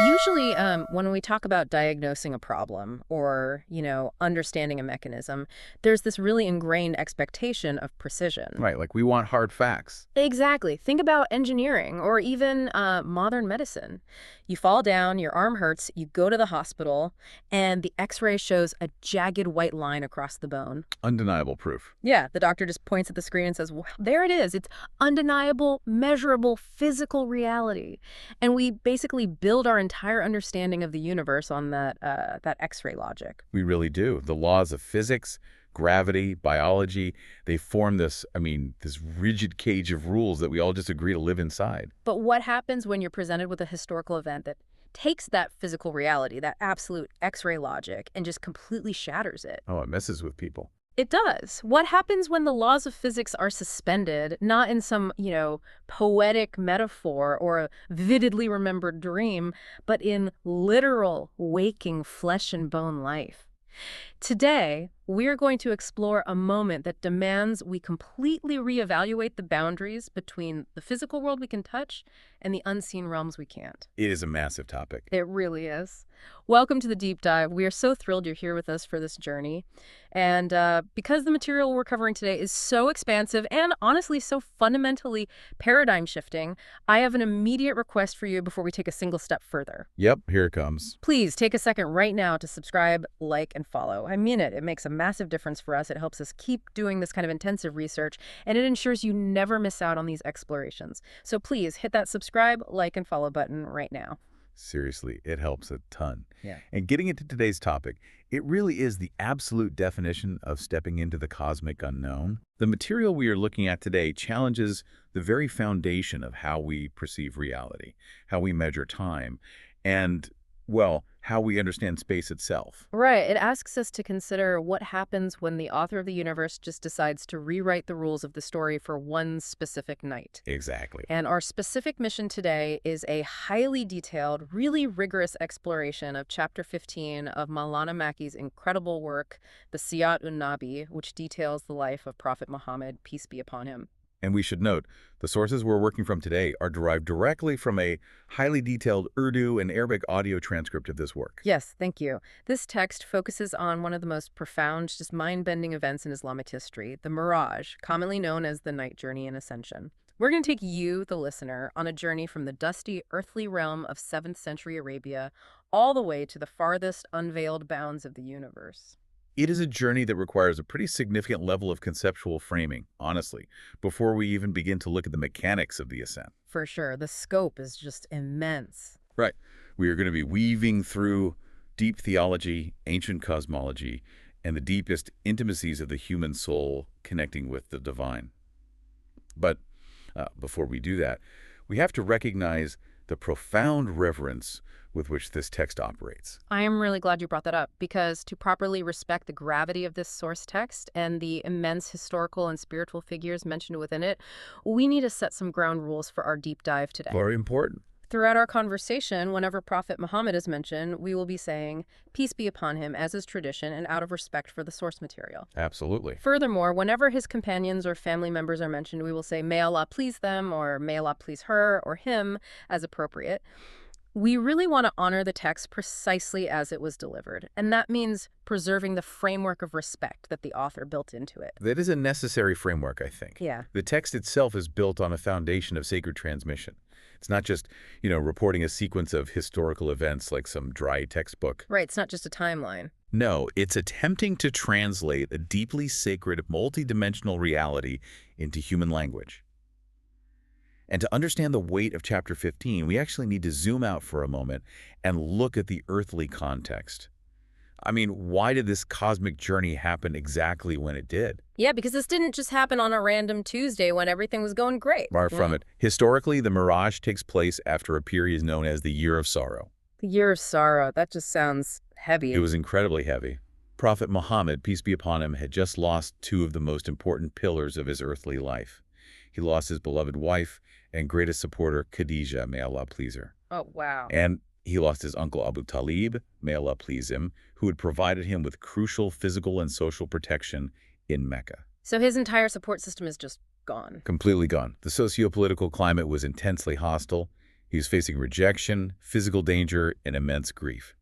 Usually, when we talk about diagnosing a problem or, understanding a mechanism, there's this really ingrained expectation of precision. Right, like we want hard facts. Exactly. Think about engineering or even modern medicine. You fall down, your arm hurts, you go to the hospital, and the x-ray shows a jagged white line across the bone. Undeniable proof. Yeah, the doctor just points at the screen and says, well, there it is. It's undeniable, measurable, physical reality. And we basically build our entire understanding of the universe on that X-ray logic. We really do. The laws of physics, gravity, biology, they form this rigid cage of rules that we all just agree to live inside. But what happens when you're presented with a historical event that takes that physical reality, that absolute X-ray logic, and just completely shatters it? Oh, it messes with people. It does. What happens when the laws of physics are suspended, not in some, poetic metaphor or a vividly remembered dream, but in literal, waking flesh and bone life? Today, we're going to explore a moment that demands we completely reevaluate the boundaries between the physical world we can touch and the unseen realms we can't. It is a massive topic. It really is. Welcome to the Deep Dive. We are so thrilled you're here with us for this journey. And because the material we're covering today is so expansive and honestly so fundamentally paradigm shifting, I have an immediate request for you before we take a single step further. Yep, here it comes. Please take a second right now to subscribe, like, and follow. I mean it. It makes a massive difference for us. It helps us keep doing this kind of intensive research, and it ensures you never miss out on these explorations. So please hit that subscribe, like, and follow button right now. Seriously, it helps a ton. Yeah. And getting into today's topic, it really is the absolute definition of stepping into the cosmic unknown. The material we are looking at today challenges the very foundation of how we perceive reality, how we measure time, and, well, how we understand space itself. Right. It asks us to consider what happens when the author of the universe just decides to rewrite the rules of the story for one specific night. Exactly. And our specific mission today is a highly detailed, really rigorous exploration of Chapter 15 of Maulana Maki's incredible work, the Siyat-un-Nabi, which details the life of Prophet Muhammad, peace be upon him. And we should note, the sources we're working from today are derived directly from a highly detailed Urdu and Arabic audio transcript of this work. Yes, thank you. This text focuses on one of the most profound, just mind-bending events in Islamic history, the Miraj, commonly known as the night journey and ascension. We're going to take you, the listener, on a journey from the dusty, earthly realm of 7th century Arabia all the way to the farthest unveiled bounds of the universe. It is a journey that requires a pretty significant level of conceptual framing, honestly, before we even begin to look at the mechanics of the ascent. For sure, the scope is just immense. Right. We are going to be weaving through deep theology, ancient cosmology, and the deepest intimacies of the human soul connecting with the divine. But before we do that, we have to recognize the profound reverence with which this text operates. I am really glad you brought that up, because to properly respect the gravity of this source text and the immense historical and spiritual figures mentioned within it, we need to set some ground rules for our deep dive today. Very important. Throughout our conversation, whenever Prophet Muhammad is mentioned, we will be saying, peace be upon him, as is tradition and out of respect for the source material. Absolutely. Furthermore, whenever his companions or family members are mentioned, we will say, may Allah please them, or may Allah please her or him, as appropriate. We really want to honor the text precisely as it was delivered, and that means preserving the framework of respect that the author built into it. That is a necessary framework, I think. Yeah. The text itself is built on a foundation of sacred transmission. It's not just, reporting a sequence of historical events like some dry textbook. Right, it's not just a timeline. No, it's attempting to translate a deeply sacred, multidimensional reality into human language. And to understand the weight of Chapter 15, we actually need to zoom out for a moment and look at the earthly context. I mean, why did this cosmic journey happen exactly when it did? Yeah, because this didn't just happen on a random Tuesday when everything was going great. Far from it. Historically, the Miraj takes place after a period known as the Year of Sorrow. The Year of Sorrow, that just sounds heavy. It was incredibly heavy. Prophet Muhammad, peace be upon him, had just lost two of the most important pillars of his earthly life. He lost his beloved wife and greatest supporter, Khadijah, may Allah please her. Oh, wow. And he lost his uncle Abu Talib, may Allah please him, who had provided him with crucial physical and social protection in Mecca. So his entire support system is just gone. Completely gone. The socio-political climate was intensely hostile. He's facing rejection, physical danger, and immense grief.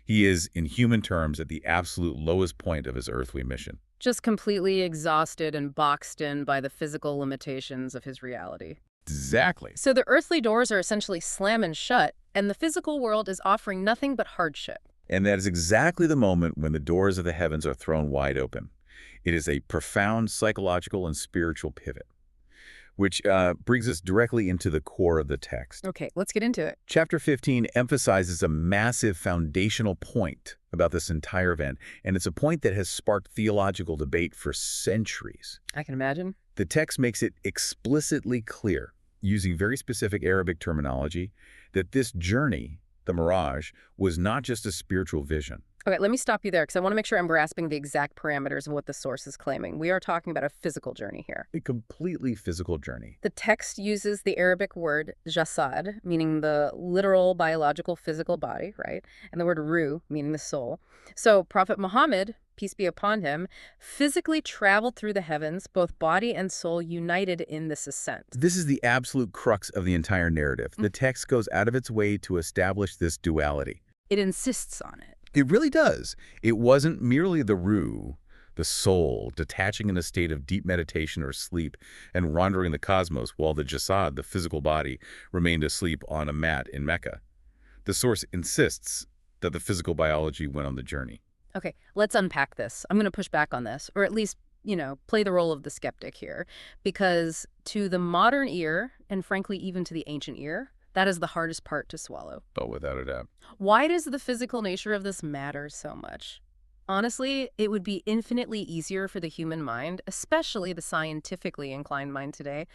He is, in human terms, at the absolute lowest point of his earthly mission. Just completely exhausted and boxed in by the physical limitations of his reality. Exactly. So the earthly doors are essentially slamming shut, and the physical world is offering nothing but hardship. And that is exactly the moment when the doors of the heavens are thrown wide open. It is a profound psychological and spiritual pivot, which brings us directly into the core of the text. Okay, let's get into it. Chapter 15 emphasizes a massive foundational point about this entire event, and it's a point that has sparked theological debate for centuries. I can imagine. The text makes it explicitly clear, using very specific Arabic terminology, that this journey, the Miraj, was not just a spiritual vision. Okay, let me stop you there because I want to make sure I'm grasping the exact parameters of what the source is claiming. We are talking about a physical journey here. A completely physical journey. The text uses the Arabic word jasad, meaning the literal biological physical body, right? And the word ruh, meaning the soul. So Prophet Muhammad, peace be upon him, physically traveled through the heavens, both body and soul united in this ascent. This is the absolute crux of the entire narrative. The text goes out of its way to establish this duality. It insists on it. It really does. It wasn't merely the ruh, the soul, detaching in a state of deep meditation or sleep and wandering the cosmos while the jasad, the physical body, remained asleep on a mat in Mecca. The source insists that the physical biology went on the journey. Okay, let's unpack this. I'm going to push back on this, or at least, play the role of the skeptic here. Because to the modern ear, and frankly even to the ancient ear, that is the hardest part to swallow. Oh, without a doubt. Why does the physical nature of this matter so much? Honestly, it would be infinitely easier for the human mind, especially the scientifically inclined mind today,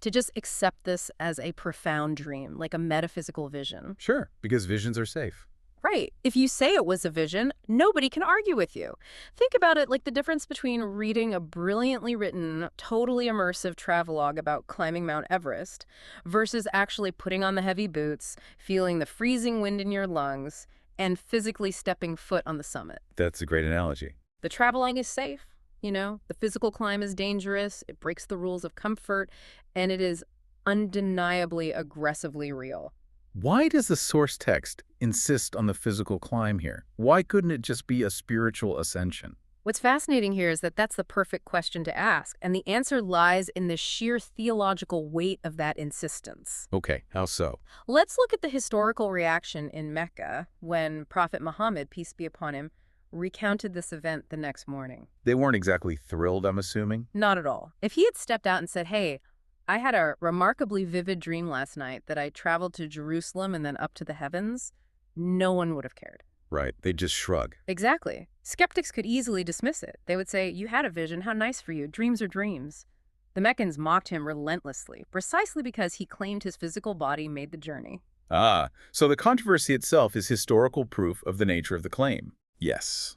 to just accept this as a profound dream, like a metaphysical vision. Sure, because visions are safe. Right. If you say it was a vision, nobody can argue with you. Think about it like the difference between reading a brilliantly written, totally immersive travelogue about climbing Mount Everest versus actually putting on the heavy boots, feeling the freezing wind in your lungs, and physically stepping foot on the summit. That's a great analogy. The travelogue is safe, the physical climb is dangerous, it breaks the rules of comfort, and it is undeniably aggressively real. Why does the source text insist on the physical climb here? Why couldn't it just be a spiritual ascension? What's fascinating here is that that's the perfect question to ask, and the answer lies in the sheer theological weight of that insistence. Okay, how so? Let's look at the historical reaction in Mecca when Prophet Muhammad, peace be upon him, recounted this event the next morning. They weren't exactly thrilled, I'm assuming? Not at all. If he had stepped out and said, hey, I had a remarkably vivid dream last night that I traveled to Jerusalem and then up to the heavens, no one would have cared. Right, they just shrug. Exactly. Skeptics could easily dismiss it. They would say, you had a vision, how nice for you, dreams are dreams. The Meccans mocked him relentlessly, precisely because he claimed his physical body made the journey. Ah, so the controversy itself is historical proof of the nature of the claim. Yes.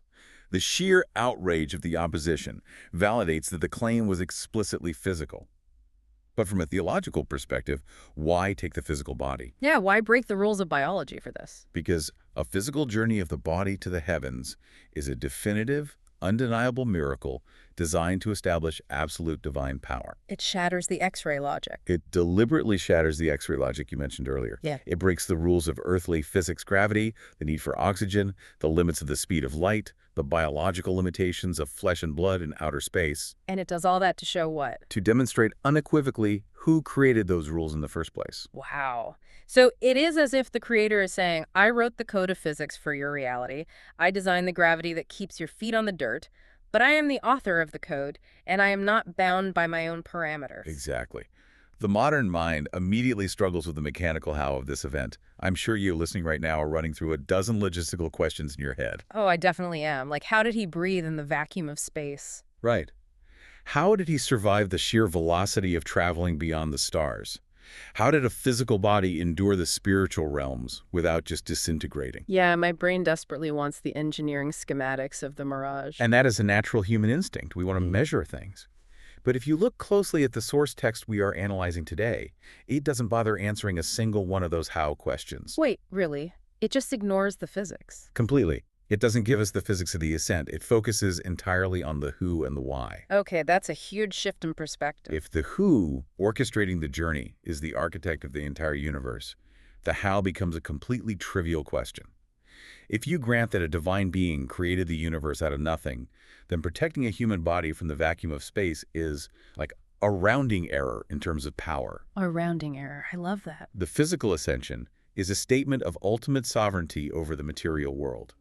The sheer outrage of the opposition validates that the claim was explicitly physical. But from a theological perspective, why take the physical body? Yeah, why break the rules of biology for this? Because a physical journey of the body to the heavens is a definitive, undeniable miracle designed to establish absolute divine power. It shatters the X-ray logic. It deliberately shatters the X-ray logic you mentioned earlier. Yeah. It breaks the rules of earthly physics, gravity, the need for oxygen, the limits of the speed of light, the biological limitations of flesh and blood in outer space. And it does all that to show what? To demonstrate unequivocally who created those rules in the first place. Wow. So it is as if the creator is saying, I wrote the code of physics for your reality. I designed the gravity that keeps your feet on the dirt. But I am the author of the code, and I am not bound by my own parameters. Exactly. The modern mind immediately struggles with the mechanical how of this event. I'm sure you listening right now are running through a dozen logistical questions in your head. Oh, I definitely am. Like, how did he breathe in the vacuum of space? Right. How did he survive the sheer velocity of traveling beyond the stars? How did a physical body endure the spiritual realms without just disintegrating? Yeah, my brain desperately wants the engineering schematics of the Miraj. And that is a natural human instinct. We want to measure things. But if you look closely at the source text we are analyzing today, it doesn't bother answering a single one of those how questions. Wait, really? It just ignores the physics. Completely. It doesn't give us the physics of the ascent. It focuses entirely on the who and the why. Okay, that's a huge shift in perspective. If the who, orchestrating the journey, is the architect of the entire universe, The how becomes a completely trivial question. If you grant that a divine being created the universe out of nothing, then protecting a human body from the vacuum of space is like a rounding error in terms of power. A rounding error. I love that. The physical ascension is a statement of ultimate sovereignty over the material world.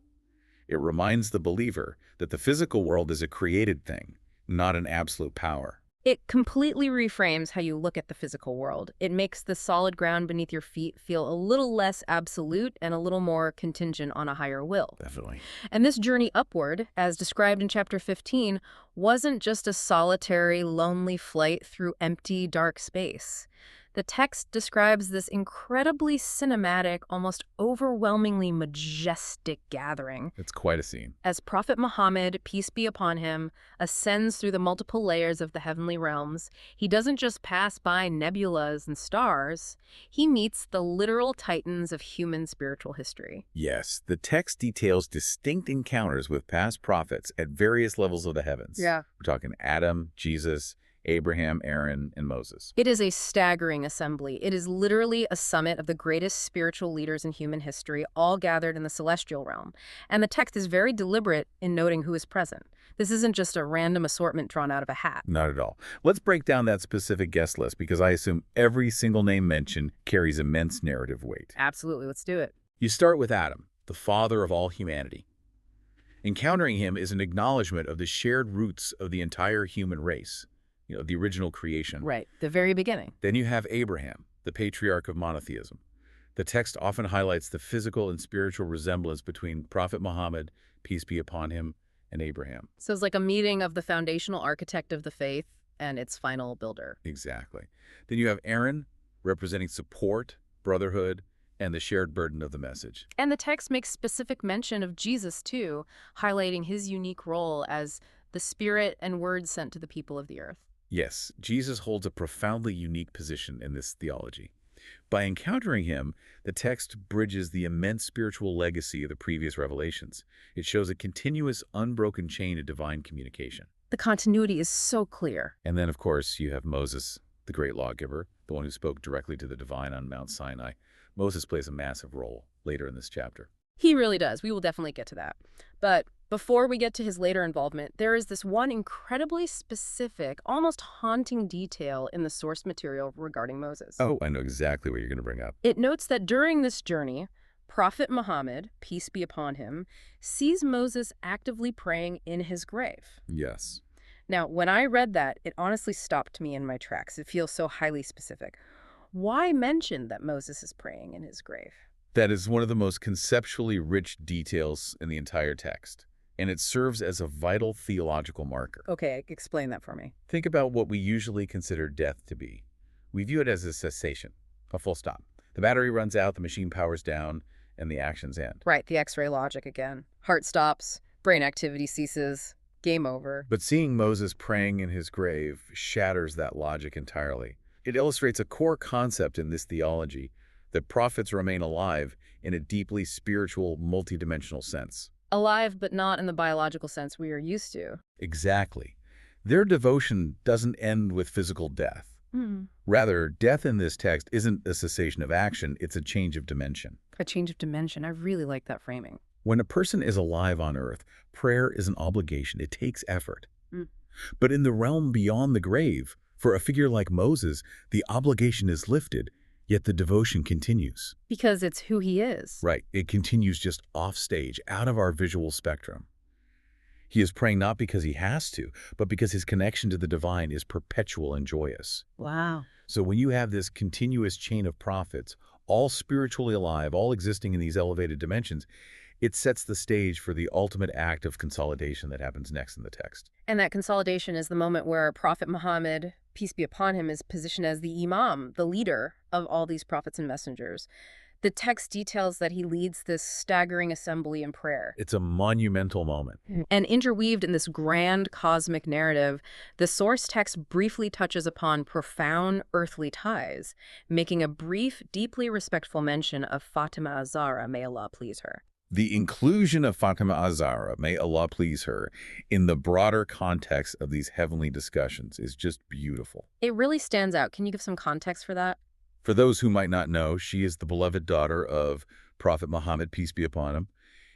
It reminds the believer that the physical world is a created thing, not an absolute power. It completely reframes how you look at the physical world. It makes the solid ground beneath your feet feel a little less absolute and a little more contingent on a higher will. Definitely. And this journey upward, as described in chapter 15, wasn't just a solitary, lonely flight through empty, dark space. The text describes this incredibly cinematic, almost overwhelmingly majestic gathering. It's quite a scene. As Prophet Muhammad, peace be upon him, ascends through the multiple layers of the heavenly realms, he doesn't just pass by nebulas and stars, he meets the literal titans of human spiritual history. Yes, the text details distinct encounters with past prophets at various levels of the heavens. Yeah. We're talking Adam, Jesus, Abraham, Aaron, and Moses. It is a staggering assembly. It is literally a summit of the greatest spiritual leaders in human history, all gathered in the celestial realm. And the text is very deliberate in noting who is present. This isn't just a random assortment drawn out of a hat. Not at all. Let's break down that specific guest list because I assume every single name mentioned carries immense narrative weight. Absolutely, let's do it. You start with Adam, the father of all humanity. Encountering him is an acknowledgement of the shared roots of the entire human race. The original creation. Right, the very beginning. Then you have Abraham, the patriarch of monotheism. The text often highlights the physical and spiritual resemblance between Prophet Muhammad, peace be upon him, and Abraham. So it's like a meeting of the foundational architect of the faith and its final builder. Exactly. Then you have Aaron, representing support, brotherhood, and the shared burden of the message. And the text makes specific mention of Jesus, too, highlighting his unique role as the spirit and word sent to the people of the earth. Yes, Jesus holds a profoundly unique position in this theology. By encountering him, the text bridges the immense spiritual legacy of the previous revelations. It shows a continuous, unbroken chain of divine communication. The continuity is so clear. And then, of course, you have Moses, the great lawgiver, the one who spoke directly to the divine on Mount Sinai. Moses plays a massive role later in this chapter. He really does. We will definitely get to that. But before we get to his later involvement, there is this one incredibly specific, almost haunting detail in the source material regarding Moses. Oh, I know exactly what you're going to bring up. It notes that during this journey, Prophet Muhammad, peace be upon him, sees Moses actively praying in his grave. Yes. Now, when I read that, it honestly stopped me in my tracks. It feels so highly specific. Why mention that Moses is praying in his grave? That is one of the most conceptually rich details in the entire text, and it serves as a vital theological marker. Okay, explain that for me. Think about what we usually consider death to be. We view it as a cessation, a full stop. The battery runs out, the machine powers down, and the actions end. Right, the X-ray logic again. Heart stops, brain activity ceases, game over. But seeing Moses praying in his grave shatters that logic entirely. It illustrates a core concept in this theology, that prophets remain alive in a deeply spiritual, multidimensional sense. Alive, but not in the biological sense we are used to. Exactly. Their devotion doesn't end with physical death. Rather, death in this text isn't a cessation of action, it's a change of dimension. A change of dimension. I really like that framing. When a person is alive on earth, prayer is an obligation. It takes effort. But in the realm beyond the grave, for a figure like Moses, the obligation is lifted, yet the devotion continues. Because it's who he is. Right. It continues just off stage, out of our visual spectrum. He is praying not because he has to, but because his connection to the divine is perpetual and joyous. Wow. So when you have this continuous chain of prophets, all spiritually alive, all existing in these elevated dimensions, it sets the stage for the ultimate act of consolidation that happens next in the text. And that consolidation is the moment where Prophet Muhammad, peace be upon him, is positioned as the imam, the leader of all these prophets and messengers. The text details that he leads this staggering assembly in prayer. It's a monumental moment. And interweaved in this grand cosmic narrative, the source text briefly touches upon profound earthly ties, making a brief, deeply respectful mention of Fatima az-Zahra, may Allah please her. The inclusion of Fatima az-Zahra, may Allah please her, in the broader context of these heavenly discussions is just beautiful. It really stands out. Can you give some context for that? For those who might not know, she is the beloved daughter of Prophet Muhammad, peace be upon him.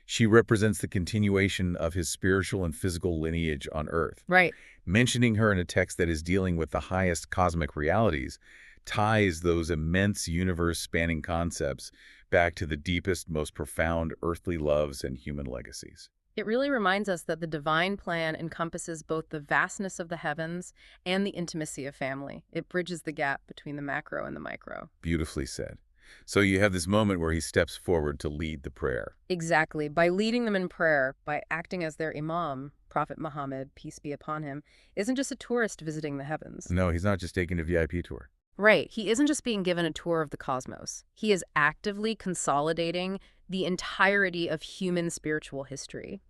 She represents the continuation of his spiritual and physical lineage on Earth. Right. Mentioning her in a text that is dealing with the highest cosmic realities ties those immense universe-spanning concepts back to the deepest, most profound earthly loves and human legacies. It really reminds us that the divine plan encompasses both the vastness of the heavens and the intimacy of family. It bridges the gap between the macro and the micro. Beautifully said. So you have this moment where he steps forward to lead the prayer. Exactly. By leading them in prayer, by acting as their imam, Prophet Muhammad, peace be upon him, isn't just a tourist visiting the heavens. No, he's not just taking a VIP tour. Right. He isn't just being given a tour of the cosmos. He is actively consolidating the entirety of human spiritual history.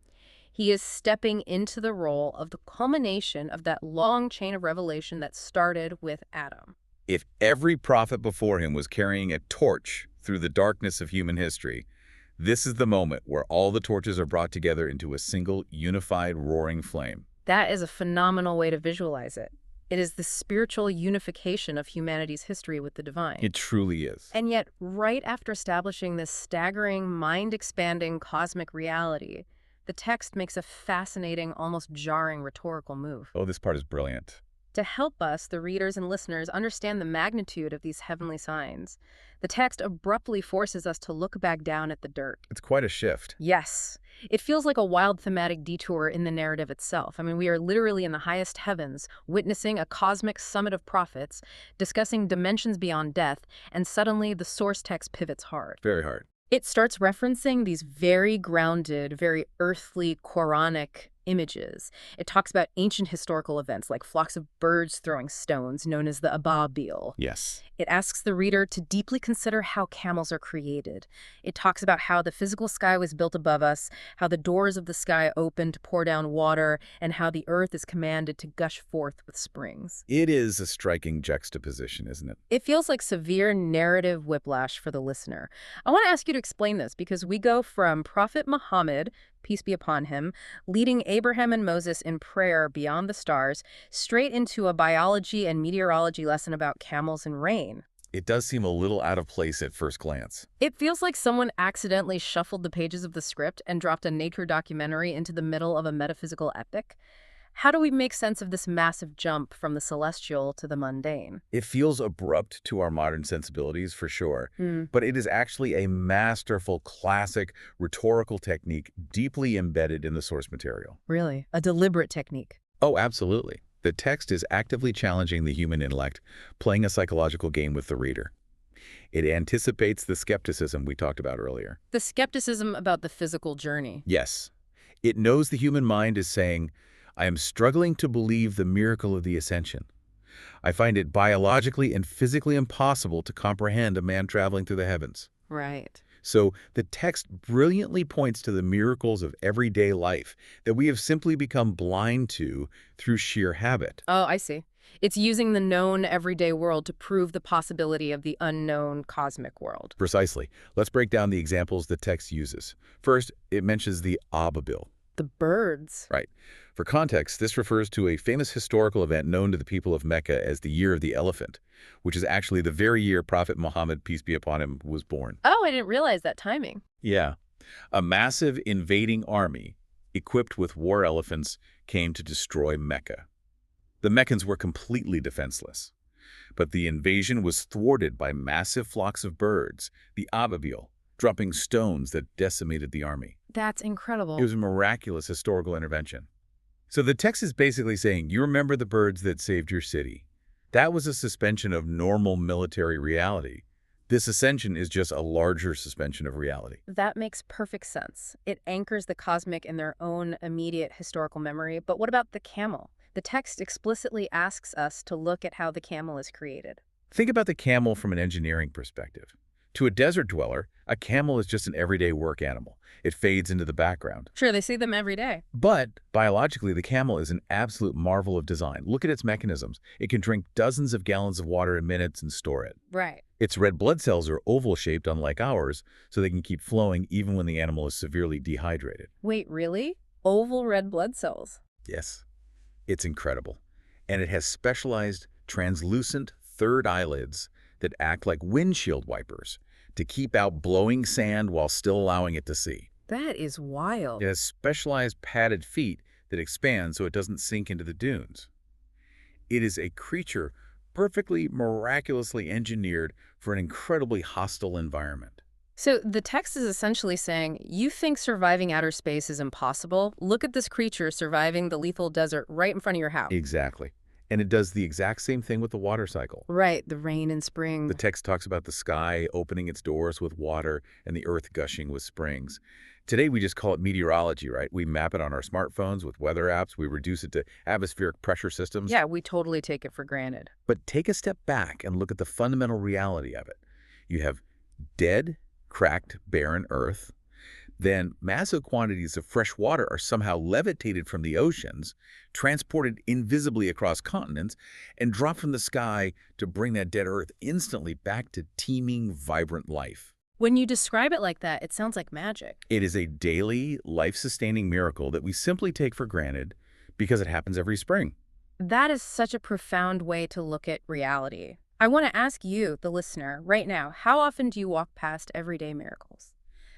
He is stepping into the role of the culmination of that long chain of revelation that started with Adam. If every prophet before him was carrying a torch through the darkness of human history, this is the moment where all the torches are brought together into a single, unified, roaring flame. That is a phenomenal way to visualize it. It is the spiritual unification of humanity's history with the divine. It truly is. And yet, right after establishing this staggering, mind-expanding cosmic reality, the text makes a fascinating, almost jarring rhetorical move. Oh, this part is brilliant. To help us, the readers and listeners, understand the magnitude of these heavenly signs, the text abruptly forces us to look back down at the dirt. It's quite a shift. Yes, it feels like a wild thematic detour in the narrative itself. I mean, we are literally in the highest heavens, witnessing a cosmic summit of prophets, discussing dimensions beyond death, and suddenly the source text pivots hard. Very hard. It starts referencing these very grounded, very earthly, Quranic images. It talks about ancient historical events like flocks of birds throwing stones, known as the Ababil. Yes. It asks the reader to deeply consider how camels are created. It talks about how the physical sky was built above us, how the doors of the sky open to pour down water, and how the earth is commanded to gush forth with springs. It is a striking juxtaposition, isn't it? It feels like severe narrative whiplash for the listener. I want to ask you to explain this because we go from Prophet Muhammad, peace be upon him, leading Abraham and Moses in prayer beyond the stars, straight into a biology and meteorology lesson about camels and rain. It does seem a little out of place at first glance. It feels like someone accidentally shuffled the pages of the script and dropped a nature documentary into the middle of a metaphysical epic. How do we make sense of this massive jump from the celestial to the mundane? It feels abrupt to our modern sensibilities, for sure, but it is actually a masterful, classic rhetorical technique deeply embedded in the source material. Really? A deliberate technique. Oh, absolutely. The text is actively challenging the human intellect, playing a psychological game with the reader. It anticipates the skepticism we talked about earlier. The skepticism about the physical journey. Yes. It knows the human mind is saying, I am struggling to believe the miracle of the ascension. I find it biologically and physically impossible to comprehend a man traveling through the heavens. Right. So the text brilliantly points to the miracles of everyday life that we have simply become blind to through sheer habit. Oh, I see. It's using the known everyday world to prove the possibility of the unknown cosmic world. Precisely. Let's break down the examples the text uses. First, it mentions the Ababil. The birds. Right. For context, this refers to a famous historical event known to the people of Mecca as the Year of the Elephant, which is actually the very year Prophet Muhammad, peace be upon him, was born. Oh, I didn't realize that timing. Yeah. A massive invading army, equipped with war elephants, came to destroy Mecca. The Meccans were completely defenseless, but the invasion was thwarted by massive flocks of birds, the Ababil, dropping stones that decimated the army. That's incredible. It was a miraculous historical intervention. So the text is basically saying, you remember the birds that saved your city. That was a suspension of normal military reality. This ascension is just a larger suspension of reality. That makes perfect sense. It anchors the cosmic in their own immediate historical memory. But what about the camel? The text explicitly asks us to look at how the camel is created. Think about the camel from an engineering perspective. To a desert dweller, a camel is just an everyday work animal. It fades into the background. Sure, they see them every day. But biologically, the camel is an absolute marvel of design. Look at its mechanisms. It can drink dozens of gallons of water in minutes and store it. Right. Its red blood cells are oval-shaped, unlike ours, so they can keep flowing even when the animal is severely dehydrated. Wait, really? Oval red blood cells? Yes. It's incredible. And it has specialized, translucent third eyelids that act like windshield wipers to keep out blowing sand while still allowing it to see. That is wild. It has specialized padded feet that expand so it doesn't sink into the dunes. It is a creature perfectly, miraculously engineered for an incredibly hostile environment. So the text is essentially saying, you think surviving outer space is impossible? Look at this creature surviving the lethal desert right in front of your house. Exactly. And it does the exact same thing with the water cycle. Right, the rain in The spring. text talks about the sky opening its doors with water and the earth gushing with springs. Today, we just call it meteorology, right? We map it on our smartphones with weather apps. We reduce it to atmospheric pressure systems. Yeah, we totally take it for granted. But take a step back and look at the fundamental reality of it. You have dead, cracked, barren earth. Then massive quantities of fresh water are somehow levitated from the oceans, transported invisibly across continents, and dropped from the sky to bring that dead earth instantly back to teeming, vibrant life. When you describe it like that, it sounds like magic. It is a daily, life-sustaining miracle that we simply take for granted because it happens every spring. That is such a profound way to look at reality. I want to ask you, the listener, right now, how often do you walk past everyday miracles?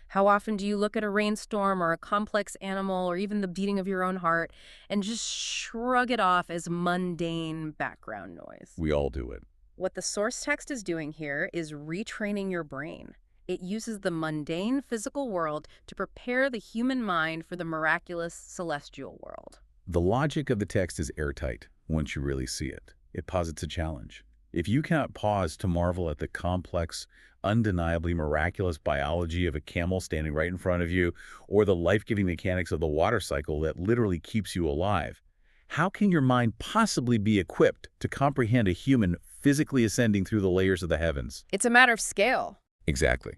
How often do you look at a rainstorm or a complex animal or even the beating of your own heart and just shrug it off as mundane background noise? We all do it. What the source text is doing here is retraining your brain. It uses the mundane physical world to prepare the human mind for the miraculous celestial world. The logic of the text is airtight once you really see it. It posits a challenge. If you cannot pause to marvel at the complex, undeniably miraculous biology of a camel standing right in front of you, or the life-giving mechanics of the water cycle that literally keeps you alive, how can your mind possibly be equipped to comprehend a human physically ascending through the layers of the heavens? It's a matter of scale. Exactly.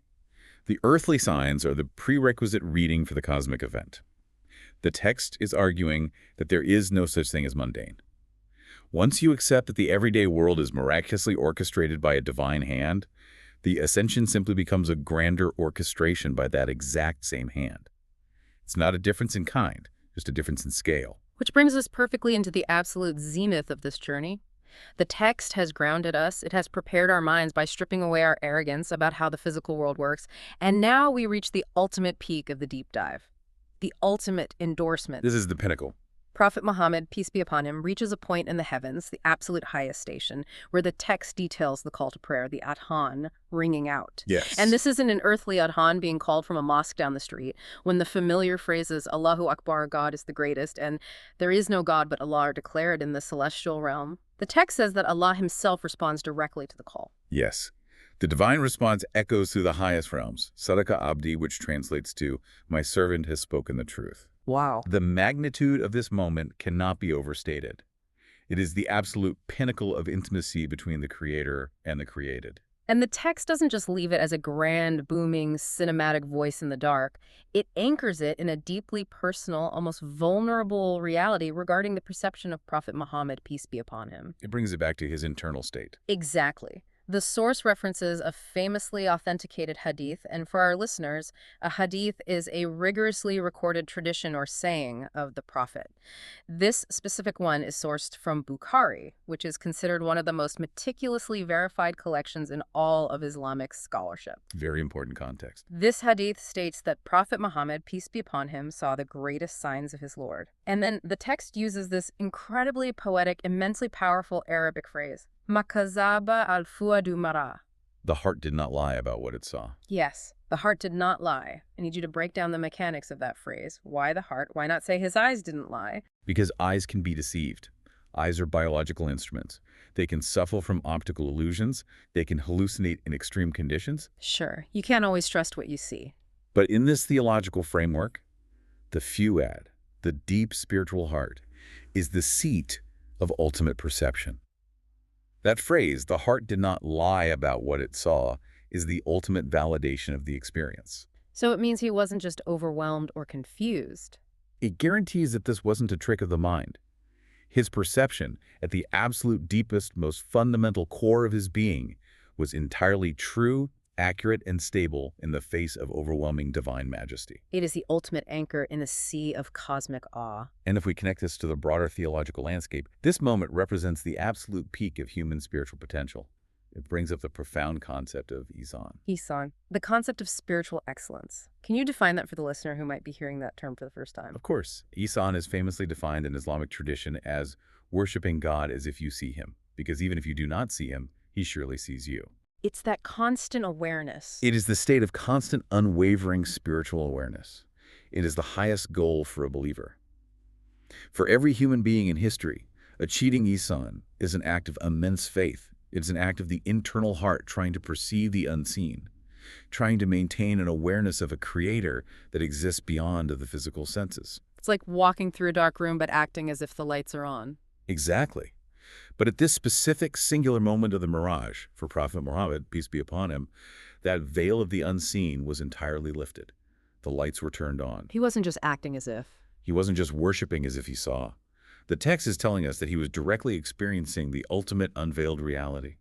The earthly signs are the prerequisite reading for the cosmic event. The text is arguing that there is no such thing as mundane. Once you accept that the everyday world is miraculously orchestrated by a divine hand, the ascension simply becomes a grander orchestration by that exact same hand. It's not a difference in kind, just a difference in scale. Which brings us perfectly into the absolute zenith of this journey. The text has grounded us. It has prepared our minds by stripping away our arrogance about how the physical world works. And now we reach the ultimate peak of the deep dive, the ultimate endorsement. This is the pinnacle. Prophet Muhammad, peace be upon him, reaches a point in the heavens, the absolute highest station, where the text details the call to prayer, the adhan, ringing out. Yes. And this isn't an earthly adhan being called from a mosque down the street, when the familiar phrases, Allahu Akbar, God is the greatest, and there is no God but Allah are declared in the celestial realm. The text says that Allah himself responds directly to the call. Yes. The divine response echoes through the highest realms, Sadaqa Abdi, which translates to, my servant has spoken the truth. Wow. The magnitude of this moment cannot be overstated. It is the absolute pinnacle of intimacy between the creator and the created. And the text doesn't just leave it as a grand, booming, cinematic voice in the dark. It anchors it in a deeply personal, almost vulnerable reality regarding the perception of Prophet Muhammad, peace be upon him. It brings it back to his internal state. Exactly. The source references a famously authenticated hadith, and for our listeners, a hadith is a rigorously recorded tradition or saying of the Prophet. This specific one is sourced from Bukhari, which is considered one of the most meticulously verified collections in all of Islamic scholarship. Very important context. This hadith states that Prophet Muhammad, peace be upon him, saw the greatest signs of his Lord. And then the text uses this incredibly poetic, immensely powerful Arabic phrase, Makazaba al-fuadu mara. The heart did not lie about what it saw. Yes, the heart did not lie. I need you to break down the mechanics of that phrase. Why the heart? Why not say his eyes didn't lie? Because eyes can be deceived. Eyes are biological instruments. They can suffer from optical illusions. They can hallucinate in extreme conditions. Sure, you can't always trust what you see. But in this theological framework, the fuad, the deep spiritual heart, is the seat of ultimate perception. That phrase, the heart did not lie about what it saw, is the ultimate validation of the experience. So it means he wasn't just overwhelmed or confused. It guarantees that this wasn't a trick of the mind. His perception, at the absolute deepest, most fundamental core of his being, was entirely true, accurate, and stable in the face of overwhelming divine majesty. It is the ultimate anchor in a sea of cosmic awe. And if we connect this to the broader theological landscape, this moment represents the absolute peak of human spiritual potential. It brings up the profound concept of Ihsan. Ihsan, the concept of spiritual excellence. Can you define that for the listener who might be hearing that term for the first time? Of course, Ihsan is famously defined in Islamic tradition as worshiping God as if you see him, because even if you do not see him, he surely sees you. It's that constant awareness. It is the state of constant, unwavering spiritual awareness. It is the highest goal for a believer. For every human being in history, achieving Ihsan is an act of immense faith. It's an act of the internal heart trying to perceive the unseen, trying to maintain an awareness of a creator that exists beyond the physical senses. It's like walking through a dark room but acting as if the lights are on. Exactly. But at this specific singular moment of the Miraj, for Prophet Muhammad, peace be upon him, that veil of the unseen was entirely lifted. The lights were turned on. He wasn't just acting as if. He wasn't just worshiping as if he saw. The text is telling us that he was directly experiencing the ultimate unveiled reality.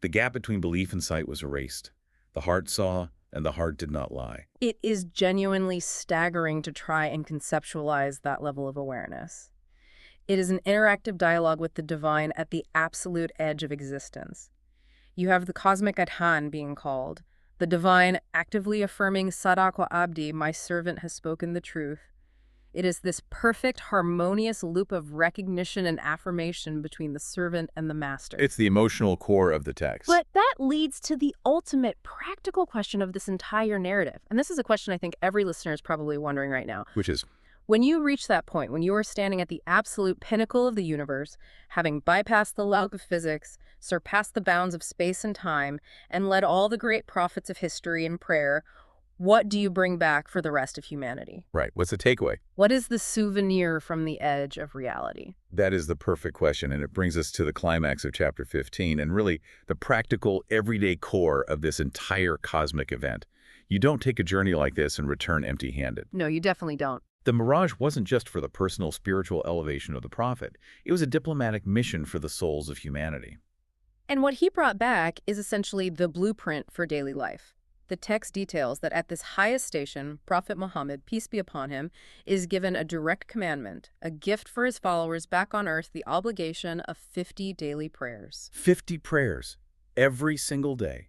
The gap between belief and sight was erased. The heart saw, and the heart did not lie. It is genuinely staggering to try and conceptualize that level of awareness. It is an interactive dialogue with the divine at the absolute edge of existence. You have the cosmic Adhan being called, the divine actively affirming Sadaq wa Abdi, my servant has spoken the truth. It is this perfect, harmonious loop of recognition and affirmation between the servant and the master. It's the emotional core of the text. But that leads to the ultimate practical question of this entire narrative. And this is a question I think every listener is probably wondering right now. Which is? When you reach that point, when you are standing at the absolute pinnacle of the universe, having bypassed the law of physics, surpassed the bounds of space and time, and led all the great prophets of history in prayer, what do you bring back for the rest of humanity? Right. What's the takeaway? What is the souvenir from the edge of reality? That is the perfect question, and it brings us to the climax of chapter 15, and really the practical, everyday core of this entire cosmic event. You don't take a journey like this and return empty-handed. No, you definitely don't. The Miraj wasn't just for the personal spiritual elevation of the prophet. It was a diplomatic mission for the souls of humanity. And what he brought back is essentially the blueprint for daily life. The text details that at this highest station, Prophet Muhammad, peace be upon him, is given a direct commandment, a gift for his followers back on earth, the obligation of 50 daily prayers. 50 prayers every single day.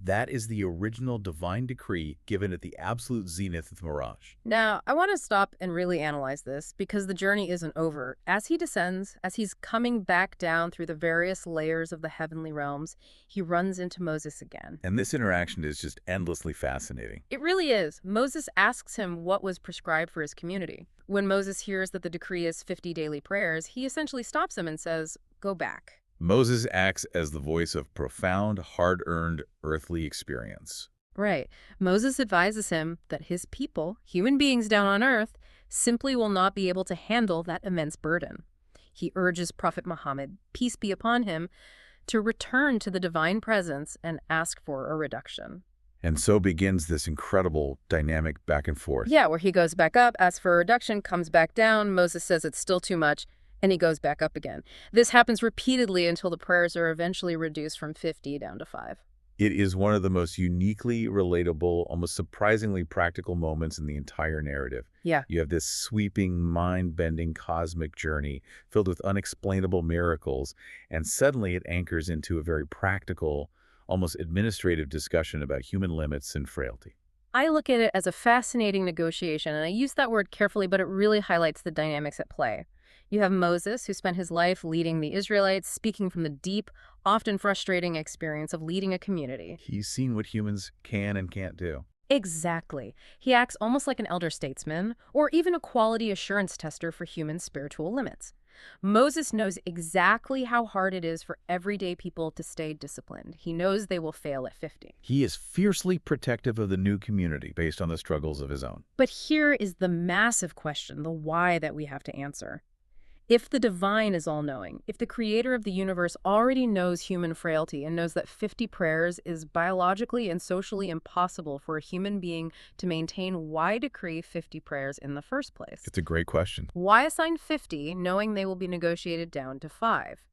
That is the original divine decree given at the absolute zenith of the Miraj. Now, I want to stop and really analyze this because the journey isn't over. As he descends, as he's coming back down through the various layers of the heavenly realms, he runs into Moses again. And this interaction is just endlessly fascinating. It really is. Moses asks him what was prescribed for his community. When Moses hears that the decree is 50 daily prayers, he essentially stops him and says, "Go back." Moses acts as the voice of profound, hard-earned earthly experience. Right. Moses advises him that his people, human beings down on earth, simply will not be able to handle that immense burden. He urges Prophet Muhammad, peace be upon him, to return to the divine presence and ask for a reduction. And so begins this incredible dynamic back and forth. Yeah, where he goes back up, asks for a reduction, comes back down. Moses says it's still too much, and he goes back up again. This happens repeatedly until the prayers are eventually reduced from 50 down to 5. It is one of the most uniquely relatable, almost surprisingly practical moments in the entire narrative. Yeah. You have this sweeping, mind-bending cosmic journey filled with unexplainable miracles, and suddenly it anchors into a very practical, almost administrative discussion about human limits and frailty. I look at it as a fascinating negotiation, and I use that word carefully, but it really highlights the dynamics at play. You have Moses, who spent his life leading the Israelites, speaking from the deep, often frustrating experience of leading a community. He's seen what humans can and can't do. Exactly. He acts almost like an elder statesman, or even a quality assurance tester for human spiritual limits. Moses knows exactly how hard it is for everyday people to stay disciplined. He knows they will fail at 50. He is fiercely protective of the new community based on the struggles of his own. But here is the massive question, the why that we have to answer. If the divine is all-knowing, if the creator of the universe already knows human frailty and knows that 50 prayers is biologically and socially impossible for a human being to maintain, why decree 50 prayers in the first place? It's a great question. Why assign 50 knowing they will be negotiated down to 5?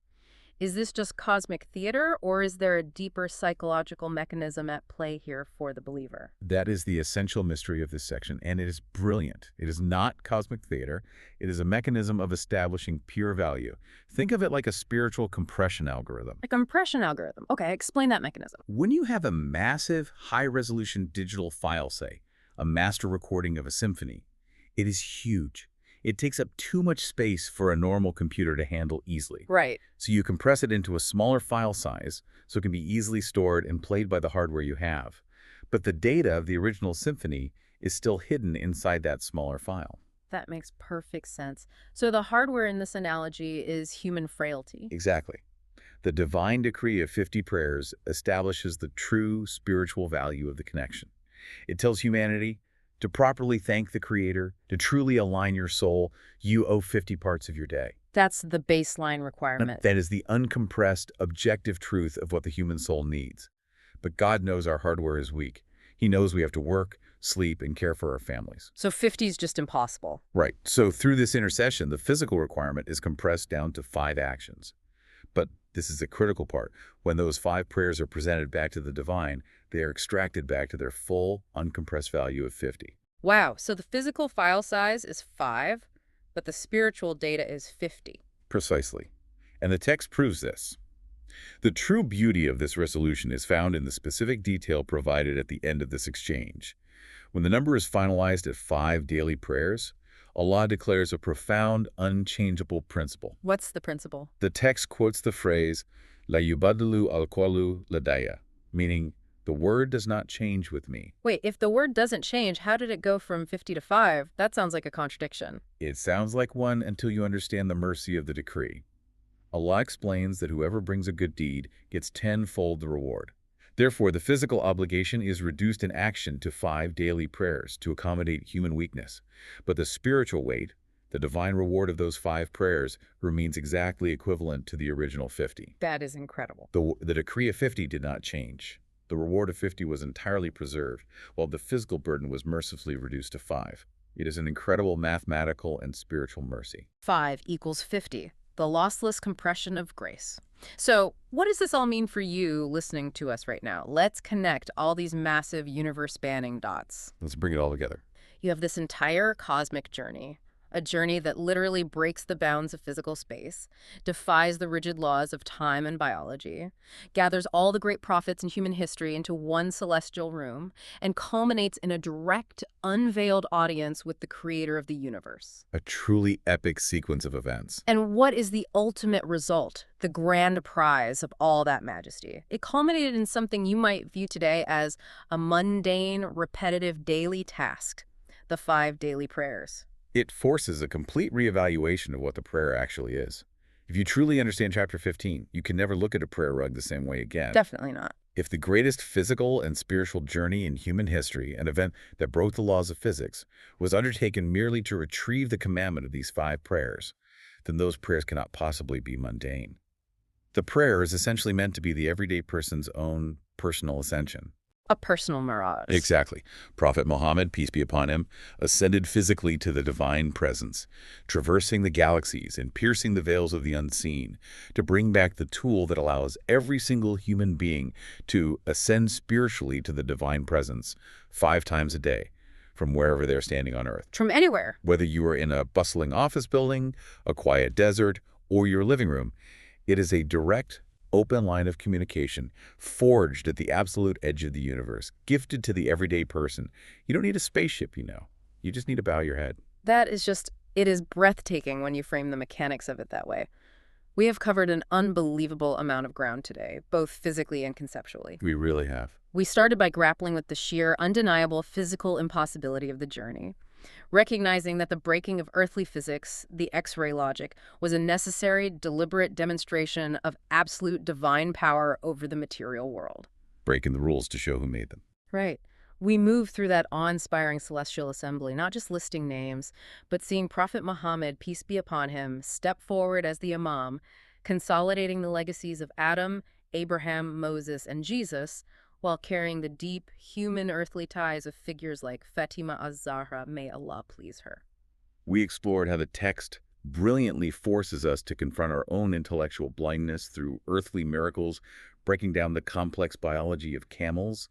Is this just cosmic theater, or is there a deeper psychological mechanism at play here for the believer? That is the essential mystery of this section, and it is brilliant. It is not cosmic theater. It is a mechanism of establishing pure value. Think of it like a spiritual compression algorithm. A compression algorithm. Okay, explain that mechanism. When you have a massive, high-resolution digital file, say, a master recording of a symphony, it is huge. It takes up too much space for a normal computer to handle easily. Right. So you compress it into a smaller file size so it can be easily stored and played by the hardware you have. But the data of the original symphony is still hidden inside that smaller file. That makes perfect sense. So the hardware in this analogy is human frailty. Exactly. The divine decree of 50 prayers establishes the true spiritual value of the connection. It tells humanity, to properly thank the Creator, to truly align your soul, you owe 50 parts of your day. That's the baseline requirement. That is the uncompressed, objective truth of what the human soul needs. But God knows our hardware is weak. He knows we have to work, sleep, and care for our families. So 50 is just impossible. Right. So through this intercession, the physical requirement is compressed down to 5 actions. But this is a critical part. When those 5 prayers are presented back to the divine, they are extracted back to their full, uncompressed value of 50. Wow, so the physical file size is 5, but the spiritual data is 50. Precisely. And the text proves this. The true beauty of this resolution is found in the specific detail provided at the end of this exchange. When the number is finalized at 5 daily prayers, Allah declares a profound, unchangeable principle. What's the principle? The text quotes the phrase, La yubaddalu al-qalu ladaya, meaning, the word does not change with me. Wait, if the word doesn't change, how did it go from 50 to 5? That sounds like a contradiction. It sounds like one until you understand the mercy of the decree. Allah explains that whoever brings a good deed gets 10-fold the reward. Therefore, the physical obligation is reduced in action to 5 daily prayers to accommodate human weakness. But the spiritual weight, the divine reward of those 5 prayers, remains exactly equivalent to the original 50. That is incredible. The decree of 50 did not change. The reward of 50 was entirely preserved, while the physical burden was mercifully reduced to 5. It is an incredible mathematical and spiritual mercy. 5 equals 50, the lossless compression of grace. So what does this all mean for you listening to us right now? Let's connect all these massive universe-spanning dots. Let's bring it all together. You have this entire cosmic journey, a journey that literally breaks the bounds of physical space, defies the rigid laws of time and biology, gathers all the great prophets in human history into one celestial room, and culminates in a direct, unveiled audience with the creator of the universe. A truly epic sequence of events. And what is the ultimate result, the grand prize of all that majesty? It culminated in something you might view today as a mundane, repetitive daily task, the 5 daily prayers. It forces a complete reevaluation of what the prayer actually is. If you truly understand chapter 15, you can never look at a prayer rug the same way again. Definitely not. If the greatest physical and spiritual journey in human history, an event that broke the laws of physics, was undertaken merely to retrieve the commandment of these 5 prayers, then those prayers cannot possibly be mundane. The prayer is essentially meant to be the everyday person's own personal ascension. A personal mirage. Exactly. Prophet Muhammad, peace be upon him, ascended physically to the divine presence, traversing the galaxies and piercing the veils of the unseen, to bring back the tool that allows every single human being to ascend spiritually to the divine presence 5 times a day, from wherever they're standing on earth. From anywhere. Whether you are in a bustling office building, a quiet desert, or your living room, it is a direct, open line of communication, forged at the absolute edge of the universe, gifted to the everyday person. You don't need a spaceship, you know. You just need to bow your head. That is just, it is breathtaking when you frame the mechanics of it that way. We have covered an unbelievable amount of ground today, both physically and conceptually. We really have. We started by grappling with the sheer, undeniable physical impossibility of the journey, recognizing that the breaking of earthly physics, the X-ray logic, was a necessary, deliberate demonstration of absolute divine power over the material world. Breaking the rules to show who made them. Right. We move through that awe-inspiring celestial assembly, not just listing names, but seeing Prophet Muhammad, peace be upon him, step forward as the Imam, consolidating the legacies of Adam, Abraham, Moses, and Jesus, while carrying the deep, human earthly ties of figures like Fatima az-Zahra, may Allah please her. We explored how the text, brilliantly forces us to confront our own intellectual blindness through earthly miracles, breaking down the complex biology of camels,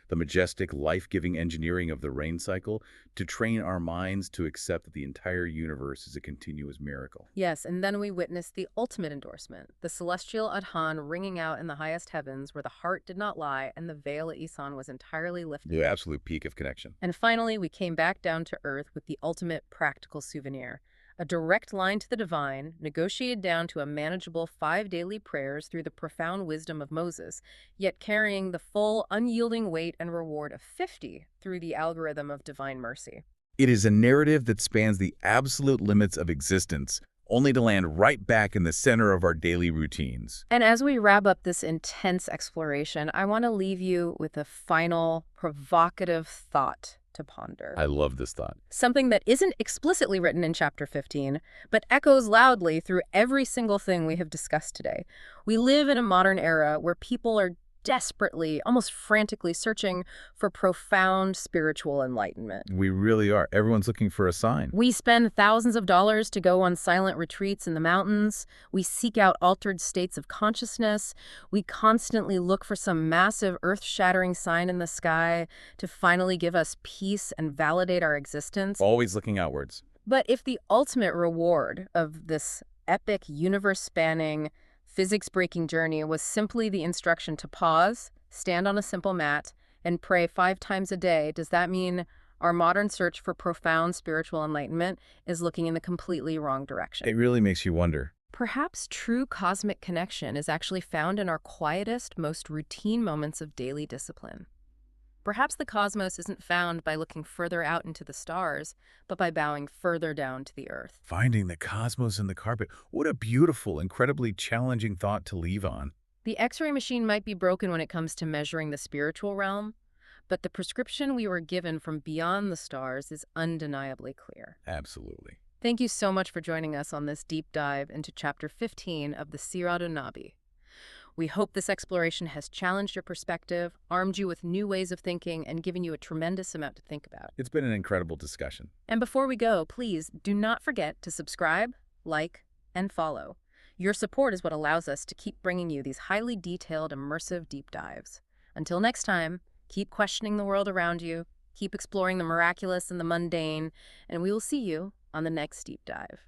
the majestic, life-giving engineering of the rain cycle, to train our minds to accept that the entire universe is a continuous miracle. Yes, and then we witnessed the ultimate endorsement, the celestial Adhan ringing out in the highest heavens where the heart did not lie and the veil at Isan was entirely lifted. The absolute peak of connection. And finally, we came back down to earth with the ultimate practical souvenir, a direct line to the divine, negotiated down to a manageable 5 daily prayers through the profound wisdom of Moses, yet carrying the full, unyielding weight and reward of 50 through the algorithm of divine mercy. It is a narrative that spans the absolute limits of existence, only to land right back in the center of our daily routines. And as we wrap up this intense exploration, I want to leave you with a final, provocative thought to ponder. I love this thought. Something that isn't explicitly written in Chapter 15, but echoes loudly through every single thing we have discussed today. We live in a modern era where people are desperately, almost frantically searching for profound spiritual enlightenment. We really are. Everyone's looking for a sign. We spend thousands of dollars to go on silent retreats in the mountains. We seek out altered states of consciousness. We constantly look for some massive earth-shattering sign in the sky to finally give us peace and validate our existence. Always looking outwards. But if the ultimate reward of this epic, universe-spanning, physics-breaking journey was simply the instruction to pause, stand on a simple mat, and pray 5 times a day, does that mean our modern search for profound spiritual enlightenment is looking in the completely wrong direction? It really makes you wonder. Perhaps true cosmic connection is actually found in our quietest, most routine moments of daily discipline. Perhaps the cosmos isn't found by looking further out into the stars, but by bowing further down to the earth. Finding the cosmos in the carpet. What a beautiful, incredibly challenging thought to leave on. The X-ray machine might be broken when it comes to measuring the spiritual realm, but the prescription we were given from beyond the stars is undeniably clear. Absolutely. Thank you so much for joining us on this deep dive into Chapter 15 of the Sirah Nabi. We hope this exploration has challenged your perspective, armed you with new ways of thinking, and given you a tremendous amount to think about. It's been an incredible discussion. And before we go, please do not forget to subscribe, like, and follow. Your support is what allows us to keep bringing you these highly detailed, immersive deep dives. Until next time, keep questioning the world around you, keep exploring the miraculous and the mundane, and we will see you on the next deep dive.